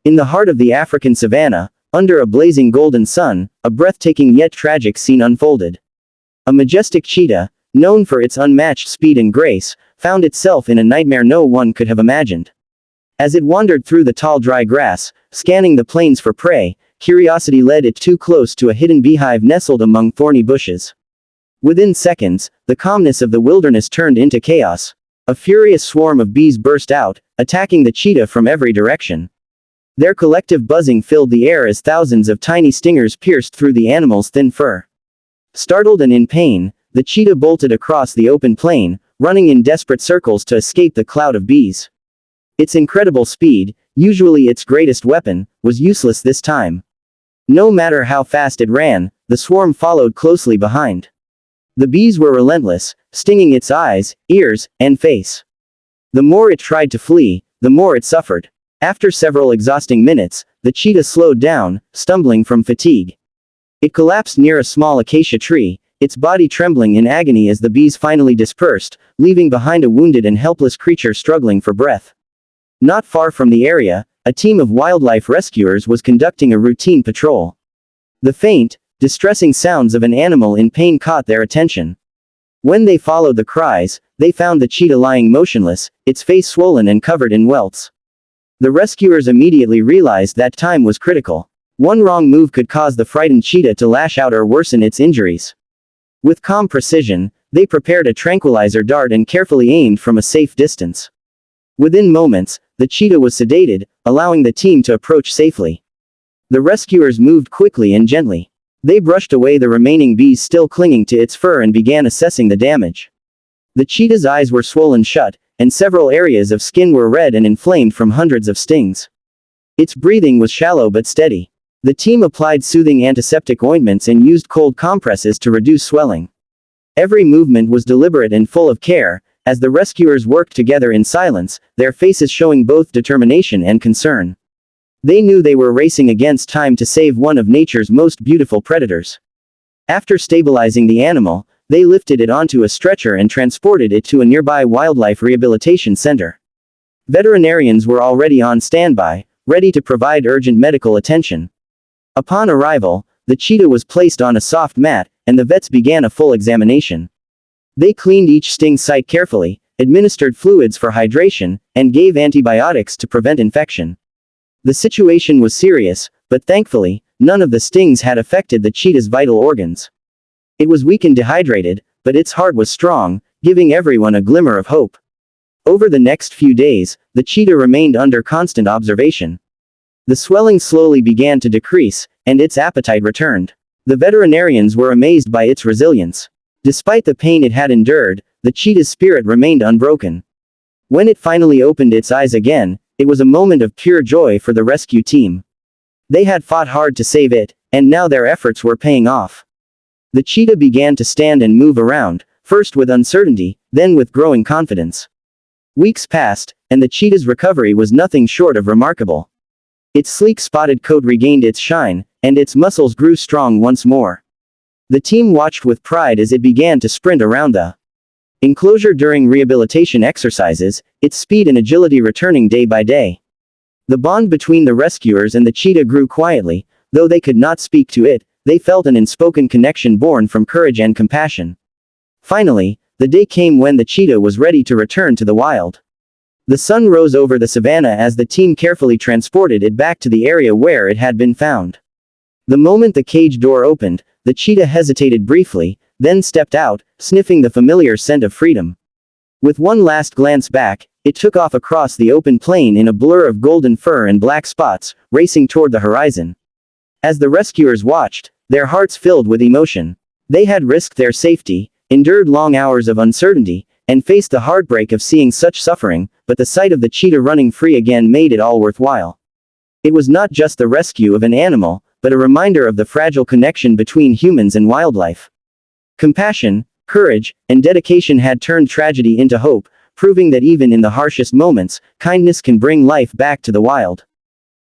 In the heart of the African savanna, under a blazing golden sun, a breathtaking yet tragic scene unfolded. A majestic cheetah, known for its unmatched speed and grace, found itself in a nightmare no one could have imagined. As it wandered through the tall dry grass, scanning the plains for prey, curiosity led it too close to a hidden beehive nestled among thorny bushes. Within seconds, the calmness of the wilderness turned into chaos. A furious swarm of bees burst out, attacking the cheetah from every direction. Their collective buzzing filled the air as thousands of tiny stingers pierced through the animal's thin fur. Startled and in pain, the cheetah bolted across the open plain, running in desperate circles to escape the cloud of bees. Its incredible speed, usually its greatest weapon, was useless this time. No matter how fast it ran, the swarm followed closely behind. The bees were relentless, stinging its eyes, ears, and face. The more it tried to flee, the more it suffered. After several exhausting minutes, the cheetah slowed down, stumbling from fatigue. It collapsed near a small acacia tree, its body trembling in agony as the bees finally dispersed, leaving behind a wounded and helpless creature struggling for breath. Not far from the area, a team of wildlife rescuers was conducting a routine patrol. The faint, distressing sounds of an animal in pain caught their attention. When they followed the cries, they found the cheetah lying motionless, its face swollen and covered in welts. The rescuers immediately realized that time was critical. One wrong move could cause the frightened cheetah to lash out or worsen its injuries. With calm precision, they prepared a tranquilizer dart and carefully aimed from a safe distance. Within moments, the cheetah was sedated, allowing the team to approach safely. The rescuers moved quickly and gently. They brushed away the remaining bees still clinging to its fur and began assessing the damage. The cheetah's eyes were swollen shut, and several areas of skin were red and inflamed from hundreds of stings. Its breathing was shallow but steady. The team applied soothing antiseptic ointments and used cold compresses to reduce swelling. Every movement was deliberate and full of care, as the rescuers worked together in silence, their faces showing both determination and concern. They knew they were racing against time to save one of nature's most beautiful predators. After stabilizing the animal, they lifted it onto a stretcher and transported it to a nearby wildlife rehabilitation center. Veterinarians were already on standby, ready to provide urgent medical attention. Upon arrival, the cheetah was placed on a soft mat, and the vets began a full examination. They cleaned each sting site carefully, administered fluids for hydration, and gave antibiotics to prevent infection. The situation was serious, but thankfully, none of the stings had affected the cheetah's vital organs. It was weak and dehydrated, but its heart was strong, giving everyone a glimmer of hope. Over the next few days, the cheetah remained under constant observation. The swelling slowly began to decrease, and its appetite returned. The veterinarians were amazed by its resilience. Despite the pain it had endured, the cheetah's spirit remained unbroken. When it finally opened its eyes again, it was a moment of pure joy for the rescue team. They had fought hard to save it, and now their efforts were paying off. The cheetah began to stand and move around, first with uncertainty, then with growing confidence. Weeks passed, and the cheetah's recovery was nothing short of remarkable. Its sleek spotted coat regained its shine, and its muscles grew strong once more. The team watched with pride as it began to sprint around the enclosure during rehabilitation exercises, its speed and agility returning day by day. The bond between the rescuers and the cheetah grew quietly, though they could not speak to it, they felt an unspoken connection born from courage and compassion. Finally, the day came when the cheetah was ready to return to the wild. The sun rose over the savannah as the team carefully transported it back to the area where it had been found. The moment the cage door opened, the cheetah hesitated briefly, then stepped out, sniffing the familiar scent of freedom. With one last glance back, it took off across the open plain in a blur of golden fur and black spots, racing toward the horizon. As the rescuers watched, their hearts filled with emotion. They had risked their safety, endured long hours of uncertainty, and faced the heartbreak of seeing such suffering, but the sight of the cheetah running free again made it all worthwhile. It was not just the rescue of an animal, but a reminder of the fragile connection between humans and wildlife. Compassion, courage, and dedication had turned tragedy into hope, proving that even in the harshest moments, kindness can bring life back to the wild.